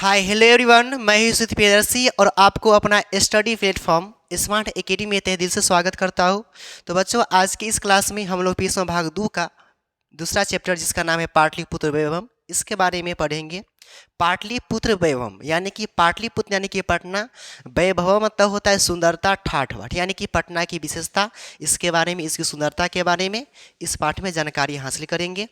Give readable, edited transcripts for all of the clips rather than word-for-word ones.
Hi hello everyone, मैं ही सुधीर प्रियदर्शी और आपको अपना स्टडी प्लेटफॉर्म स्मार्ट एकेडमी में तहे दिल से स्वागत करता हूँ। तो बच्चों, आज की इस क्लास में हम लोग पिछले भाग 2 का दूसरा चैप्टर जिसका नाम है पाटलिपुत्र वैभव, इसके बारे में पढ़ेंगे। पाटलिपुत्र वैभव यानी कि पाटलिपुत्र यानी कि पटना, वैभव मतलब होता है सुंदरता, ठाठ बाट यानी कि पटना की विशेषता, इसके बारे में, इसकी सुंदरता के बारे में इस पाठ में जानकारी हासिल करेंगे।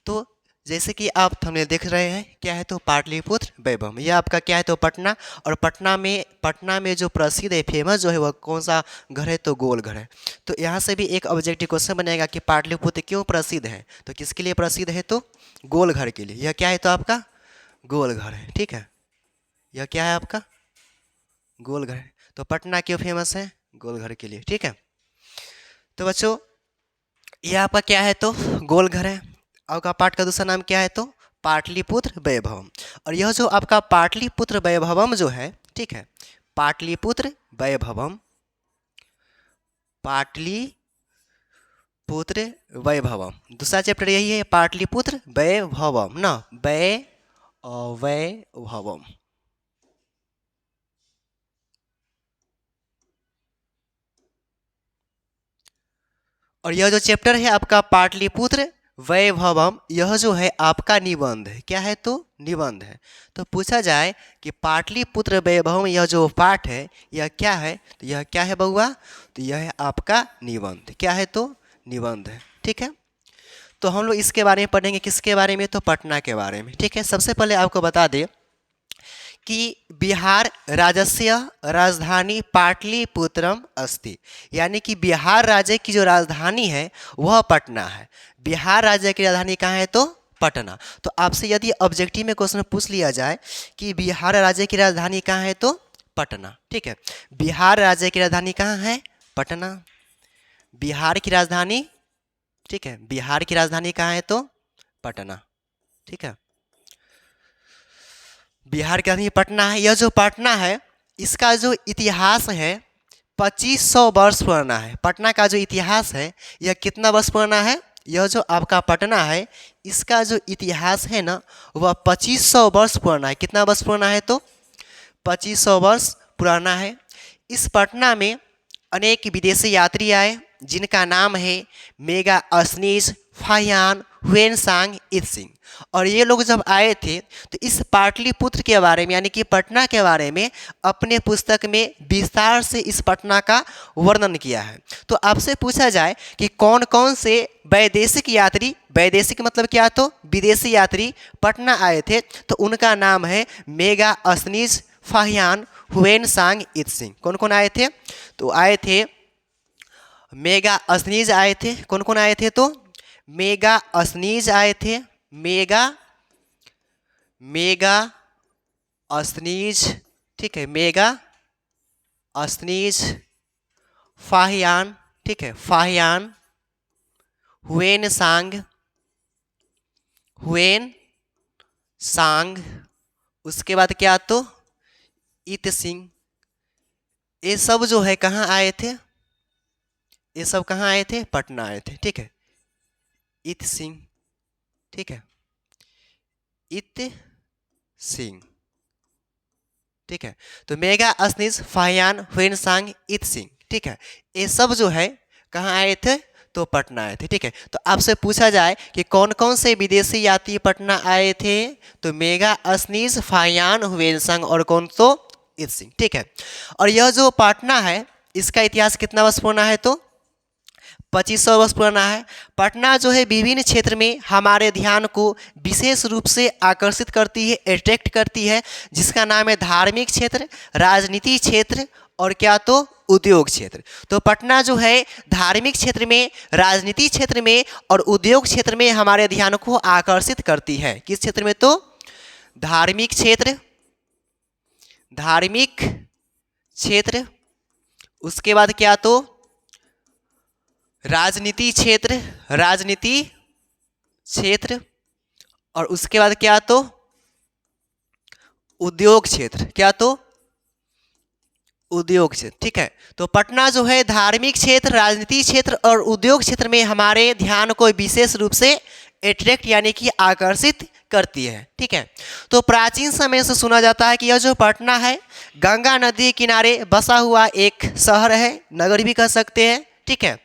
तो जैसे कि आप थंबनेल देख रहे हैं, क्या है तो पाटलिपुत्र वैभव, यह आपका क्या है तो पटना। और पटना में जो प्रसिद्ध है, फेमस जो है वह कौन सा घर है तो गोल घर है। तो यहाँ से भी एक ऑब्जेक्टिव क्वेश्चन बनेगा कि पाटलिपुत्र क्यों प्रसिद्ध है, तो किसके लिए प्रसिद्ध है तो गोल घर के लिए। यह क्या है तो आपका गोल घर है, ठीक है। यह क्या है आपका गोल घर है। तो पटना क्यों फेमस है, गोल घर के लिए, ठीक है। तो बच्चों, यह आपका क्या है तो गोल घर है। आपका पाठ का दूसरा नाम क्या है तो पाटलिपुत्र वैभवम। और यह जो आपका पाटलिपुत्र वैभवम जो है, ठीक है, पाटलिपुत्र वैभवम, पाटलिपुत्र वैभवम, दूसरा चैप्टर यही है, पाटलिपुत्र वैभवम ना, वैभवम। और यह जो चैप्टर है आपका पाटलिपुत्र वैभवम, यह जो है आपका निबंध है, क्या है तो निबंध है। तो पूछा जाए कि पाटलिपुत्र वैभवम यह जो पाठ है यह क्या है, तो यह क्या है बउआ, तो यह है आपका निबंध, क्या है तो निबंध है, ठीक है। तो हम लोग इसके बारे में पढ़ेंगे, किसके बारे में तो पटना के बारे में, ठीक है। सबसे पहले आपको बता दें कि बिहार राज्यस्य राजधानी पाटलिपुत्रम अस्ति, यानी कि बिहार राज्य की जो राजधानी है वह पटना है। बिहार राज्य की राजधानी कहाँ है तो पटना। तो आपसे यदि ऑब्जेक्टिव में क्वेश्चन पूछ लिया जाए कि बिहार राज्य की राजधानी कहाँ है तो पटना, ठीक है। बिहार राज्य की राजधानी कहाँ है, पटना। बिहार की राजधानी, ठीक है, बिहार की राजधानी कहाँ है तो पटना, ठीक है। बिहार की राजधानी पटना है। यह जो पटना है इसका जो इतिहास है 2500 वर्ष पुराना है। पटना का जो इतिहास है यह कितना वर्ष पुराना है, यह जो आपका पटना है इसका जो इतिहास है ना वह 2500 वर्ष पुराना है। कितना वर्ष पुराना है तो 2500 वर्ष पुराना है। इस पटना में अनेक विदेशी यात्री आए जिनका नाम है मेगा अस्नीज, फाहियान, हुएनसांग, इत्सिंग। और ये लोग जब आए थे तो इस पाटलिपुत्र के बारे में यानी कि पटना के बारे में अपने पुस्तक में विस्तार से इस पटना का वर्णन किया है। तो आपसे पूछा जाए कि कौन कौन से वैदेशिक यात्री, वैदेशिक मतलब क्या तो विदेशी यात्री पटना आए थे, तो उनका नाम है मेगा अस्नीज, फाहियान, हुएनसांग, इत्सिंग। कौन कौन आए थे, तो आए थे मेगा अस्नीज आए थे। कौन कौन आए थे तो मेगा अस्नीज आए थे, मेगा अस्नीज, ठीक है, मेगा अस्नीज, फाहियान, ठीक है, फाहियान, हुएनसांग, उसके बाद क्या तो इत्सिंग। ये सब जो है कहाँ आए थे, ये सब कहाँ आए थे, पटना आए थे, ठीक है। इत्सिंग, ठीक है, इत्सिंग, ठीक है। तो मेगा अस्नीज, फाहियान, हुएनसांग, इत्सिंग, ठीक है, ये सब जो है कहाँ आए थे तो पटना आए थे, ठीक है। तो आपसे पूछा जाए कि कौन कौन से विदेशी यात्री पटना आए थे, तो मेगा अस्नीज, फाहियान, हुएनसांग और कौन तो इत्सिंग, ठीक है। और यह जो पटना है इसका इतिहास कितना वर्ष पुराना है तो 2500 वर्ष पुराना है। पटना जो है विभिन्न क्षेत्र में हमारे ध्यान को विशेष रूप से आकर्षित करती है, अट्रैक्ट करती है, जिसका नाम है धार्मिक क्षेत्र, राजनीति क्षेत्र और क्या तो उद्योग क्षेत्र। तो पटना जो है धार्मिक क्षेत्र में, राजनीति क्षेत्र में और उद्योग क्षेत्र में हमारे ध्यान को आकर्षित करती है। किस क्षेत्र में तो धार्मिक क्षेत्र, धार्मिक क्षेत्र, उसके बाद क्या तो राजनीति क्षेत्र, राजनीति क्षेत्र और उसके बाद क्या तो उद्योग क्षेत्र, क्या तो उद्योग क्षेत्र, ठीक है। तो पटना जो है धार्मिक क्षेत्र, राजनीति क्षेत्र और उद्योग क्षेत्र में हमारे ध्यान को विशेष रूप से अट्रैक्ट यानी कि आकर्षित करती है। ठीक है, तो प्राचीन समय से सुना जाता है कि यह जो पटना है गंगा नदी के किनारे बसा हुआ एक शहर है, नगर भी कह सकते हैं। ठीक है,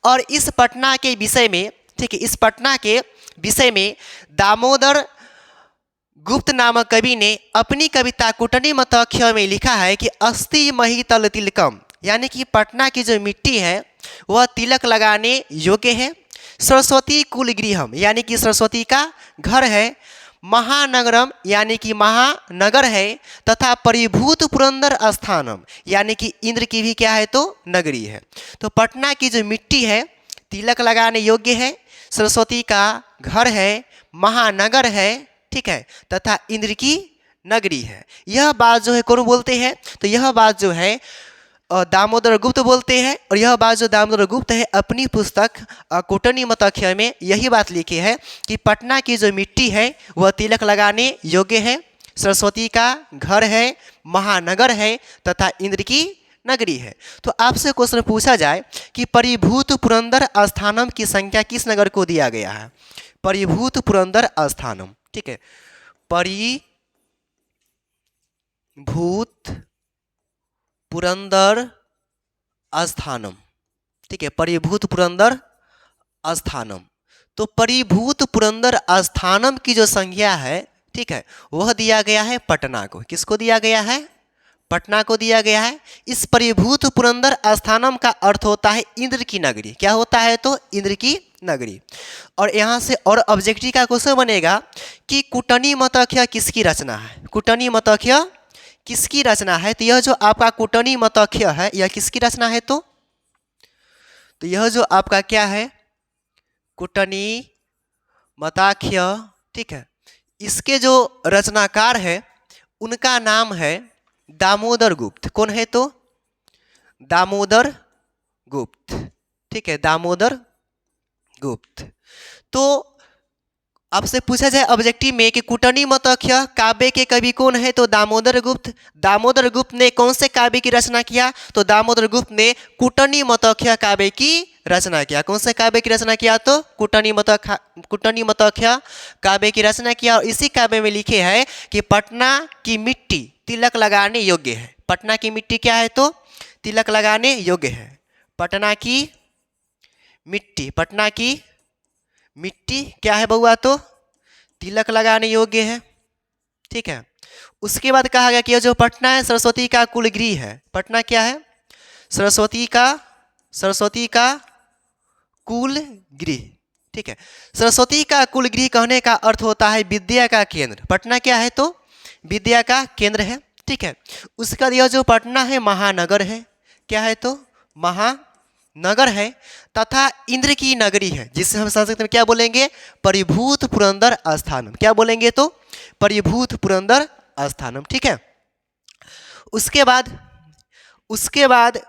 और इस पटना के विषय में, ठीक है, इस पटना के विषय में दामोदर गुप्त नामक कवि ने अपनी कविता कुटनी मतख्य में लिखा है कि अस्ति मही तल तिलकम, यानी कि पटना की जो मिट्टी है वह तिलक लगाने योग्य है। सरस्वती कुल गृहम, यानी कि सरस्वती का घर है। महानगरम, यानी कि महानगर है। तथा परिभूत पुरंदर स्थानम, यानी कि इंद्र की भी क्या है तो नगरी है। तो पटना की जो मिट्टी है तिलक लगाने योग्य है, सरस्वती का घर है, महानगर है, ठीक है, तथा इंद्र की नगरी है। यह बात जो है कौन बोलते हैं, तो यह बात जो है दामोदर गुप्त बोलते हैं। और यह बात जो दामोदर गुप्त है अपनी पुस्तक कुटनी मतख्य में यही बात लिखी है कि पटना की जो मिट्टी है वह तिलक लगाने योग्य है, सरस्वती का घर है, महानगर है तथा इंद्र की नगरी है। तो आपसे क्वेश्चन पूछा जाए कि परिभूत पुरंदर स्थानम की संख्या किस नगर को दिया गया है। परिभूत पुरंदर स्थानम, ठीक है, परिभूत पुरंदर स्थानम, ठीक है, परिभूत पुरंदर स्थानम। तो परिभूत पुरंदर स्थानम की जो संख्या है, ठीक है, वह दिया गया है पटना को। किसको दिया गया है, पटना को दिया गया है। इस परिभूत पुरंदर स्थानम का अर्थ होता है इंद्र की नगरी। क्या होता है तो इंद्र की नगरी। और यहाँ से और ऑब्जेक्टिव का क्वेश्चन बनेगा कि कुटनी मतख्य किसकी रचना है। कुटनी मतख्य किसकी रचना है, तो यह जो आपका कुटनी मतख्य है यह किसकी रचना है, तो यह जो आपका क्या है कुटनी मताख्य, ठीक है, इसके जो रचनाकार है उनका नाम है दामोदर गुप्त। कौन है तो दामोदर गुप्त, ठीक है, दामोदर गुप्त। तो आपसे पूछा जाए ऑब्जेक्टिव में कि कुटनी मतख्य काव्य के कवि कौन है, तो दामोदर गुप्त। दामोदर गुप्त ने कौन से काव्य की रचना किया, तो दामोदर गुप्त ने कुटनी मतख्य काव्य की रचना किया। कौन से काव्य की रचना किया, तो कुटनी मतख्य काव्य की रचना किया। और इसी काव्य में लिखे है कि पटना की मिट्टी तिलक लगाने योग्य है। पटना की मिट्टी क्या है, तो तिलक लगाने योग्य है। पटना की मिट्टी, पटना की मिट्टी क्या है बउआ, तो तिलक लगाने योग्य है, ठीक है। उसके बाद कहा गया कि यह जो पटना है सरस्वती का कुलगृह है। पटना क्या है, सरस्वती का कुलगृह, ठीक है। सरस्वती का कुलगृह कहने का अर्थ होता है विद्या का केंद्र। पटना क्या है, तो विद्या का केंद्र है, ठीक है। उसका यह जो पटना है महानगर है। क्या है, तो महानगर है तथा इंद्र की नगरी है, जिसे हम संस्कृत में क्या बोलेंगे, परिभूत पुरंदर स्थानम। क्या बोलेंगे, तो परिभूत पुरंदर स्थानम, ठीक है। उसके बाद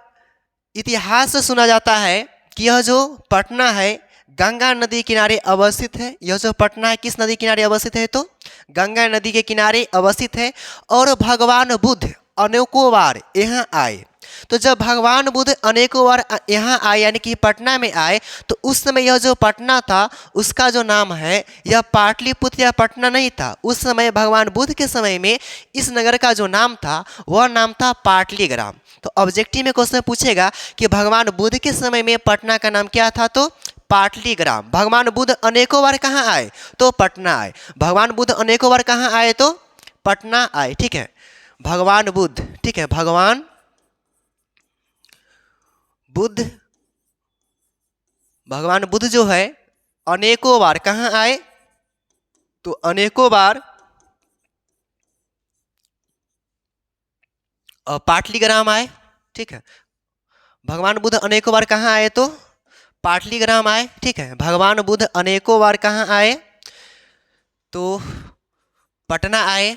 इतिहास से सुना जाता है कि यह जो पटना है गंगा नदी किनारे अवस्थित है। यह जो पटना है किस नदी किनारे अवस्थित है, तो गंगा नदी के किनारे अवस्थित है। और भगवान बुद्ध अनेकों बार यहाँ आए। तो जब भगवान बुद्ध अनेकों बार यहाँ आए यानी कि पटना में आए, तो उस समय यह जो पटना था उसका जो नाम है यह पाटलिपुत्र या पटना नहीं था। उस समय भगवान बुद्ध के समय में इस नगर का जो नाम था वह नाम था पाटलीग्राम। तो ऑब्जेक्टिव में क्वेश्चन पूछेगा कि भगवान बुद्ध के समय में पटना का नाम क्या था, तो पाटलीग्राम। भगवान बुद्ध अनेकों बार कहाँ आए, तो पटना आए। भगवान बुद्ध अनेकों बार कहाँ आए, तो पटना आए, ठीक है। भगवान बुद्ध, ठीक है, भगवान बुद्ध जो है अनेकों बार कहाँ आए, तो अनेकों बार पाटलीग्राम आए, ठीक है। भगवान बुद्ध अनेकों बार कहाँ आए, तो पाटलीग्राम आए, ठीक है। भगवान बुद्ध अनेकों बार कहाँ आए, तो पटना आए।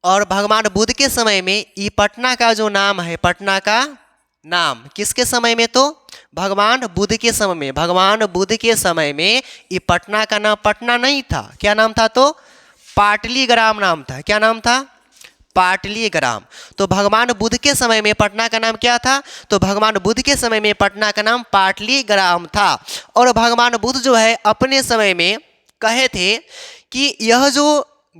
और भगवान बुद्ध के समय में ये पटना का जो नाम है, पटना का नाम किसके समय में, तो भगवान बुद्ध के समय में। भगवान बुद्ध के समय में ये पटना का नाम पटना नहीं था। क्या नाम था, तो पाटलीग्राम नाम था। क्या नाम था, पाटलीग्राम। तो भगवान बुद्ध के समय में पटना का नाम क्या था, तो भगवान बुद्ध के समय में पटना का नाम पाटलीग्राम था। और भगवान बुद्ध जो है अपने समय में कहे थे कि यह जो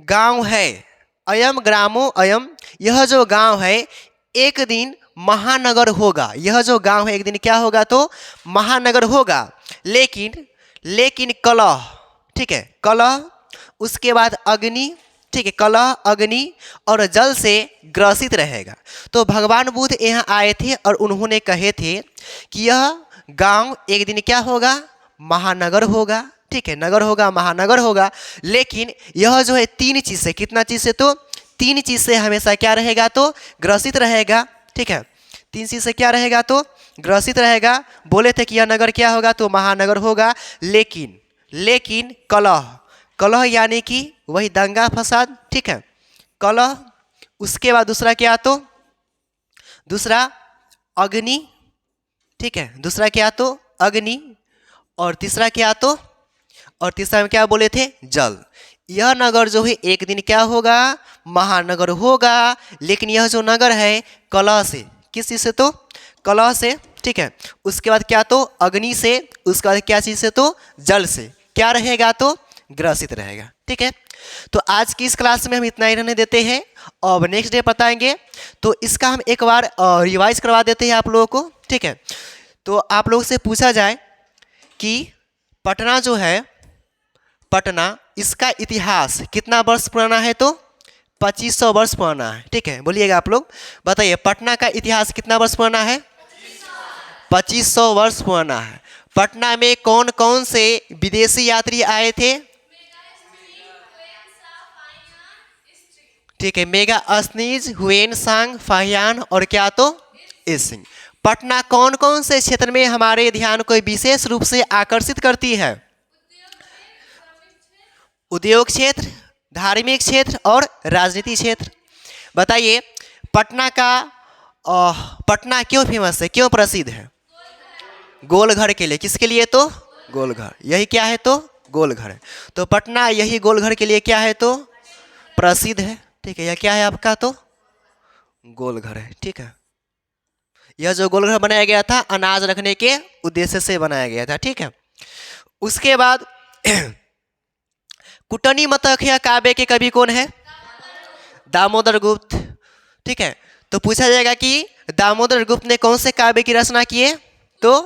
गांव है, अयम ग्रामो अयम, यह जो गांव है एक दिन महानगर होगा। यह जो गांव है एक दिन क्या होगा तो महानगर होगा। लेकिन कलह, ठीक है, कलह, उसके बाद अग्नि, ठीक है, कलह, अग्नि और जल से ग्रसित रहेगा। तो भगवान बुद्ध यहाँ आए थे और उन्होंने कहे थे कि यह गांव एक दिन क्या होगा, महानगर होगा, ठीक है, नगर होगा, महानगर होगा। लेकिन यह जो है तीन चीज से, कितना चीज से तो तीन चीज से हमेशा क्या रहेगा तो ग्रसित रहेगा, ठीक है, तीन चीज से क्या रहेगा तो ग्रसित रहेगा। बोले थे कि यह नगर क्या होगा तो महानगर होगा। लेकिन कलह, कलह यानी कि वही दंगा फसाद, ठीक है, कलह, उसके बाद दूसरा क्या तो दूसरा अग्नि, ठीक है, दूसरा क्या तो अग्नि, और तीसरा क्या तो, और तीसरा में क्या बोले थे जल। यह नगर जो है एक दिन क्या होगा, महानगर होगा। लेकिन यह जो नगर है कलह से, किस चीज से तो कलह से, ठीक है, उसके बाद क्या तो अग्नि से, उसके बाद क्या चीज से तो जल से क्या रहेगा तो ग्रसित रहेगा, ठीक है। तो आज की इस क्लास में हम इतना ही रहने देते हैं, अब नेक्स्ट डे बताएंगे। तो इसका हम एक बार रिवाइज करवा देते हैं आप लोगों को, ठीक है। तो आप लोगों से पूछा जाए कि पटना जो है, पटना, इसका इतिहास कितना वर्ष पुराना है तो 2500 वर्ष पुराना है, ठीक है। बोलिएगा आप लोग, बताइए पटना का इतिहास कितना वर्ष पुराना है, 2500 वर्ष पुराना है। पटना में कौन कौन से विदेशी यात्री आए थे, ठीक है, मेगा स्नीज, हुएन सांग, फाहियान और क्या तो इसिंग। पटना कौन कौन से क्षेत्र में हमारे ध्यान को विशेष रूप से आकर्षित करती है, उद्योग क्षेत्र, धार्मिक क्षेत्र और राजनीति क्षेत्र। बताइए पटना क्यों फेमस है, क्यों प्रसिद्ध है, गोलघर के लिए। किसके लिए तो गोलघर, यही क्या है तो गोलघर है। तो पटना यही गोलघर के लिए क्या है तो प्रसिद्ध है, ठीक है। यह क्या है आपका तो गोलघर है, ठीक है। यह जो गोलघर बनाया गया था अनाज रखने के उद्देश्य से बनाया गया था, ठीक है। उसके बाद कुटनी मतख्या काव्य के कवि कौन है, दामोदर गुप्त, ठीक है। तो पूछा जाएगा कि दामोदर गुप्त ने कौन से काव्य की रचना किए तो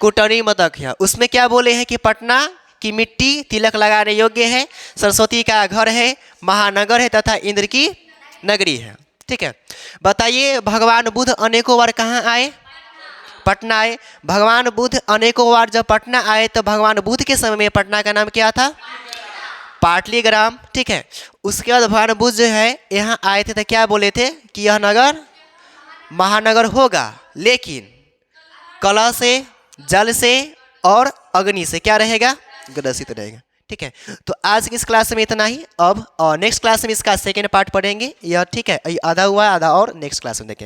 कुटनी मतख्या। उसमें क्या बोले हैं कि पटना की मिट्टी तिलक लगाने योग्य है, सरस्वती का घर है, महानगर है तथा इंद्र की नगरी है, ठीक है। बताइए भगवान बुद्ध अनेकों बार कहाँ आए, पटना आए। भगवान बुद्ध अनेकों बार जब पटना आए तो भगवान बुद्ध के समय में पटना का नाम क्या था, पाटलीग्राम, ठीक है। उसके बाद भगवान बुद्ध जो है यहाँ आए थे तो क्या बोले थे कि यह नगर महानगर होगा, लेकिन कलह से, जल से और अग्नि से क्या रहेगा, ग्रसित रहेगा, ठीक है। तो आज की इस क्लास में इतना ही। अब नेक्स्ट क्लास में इसका सेकेंड पार्ट पढ़ेंगे, यह ठीक है, आधा हुआ आधा और नेक्स्ट क्लास में देखेंगे।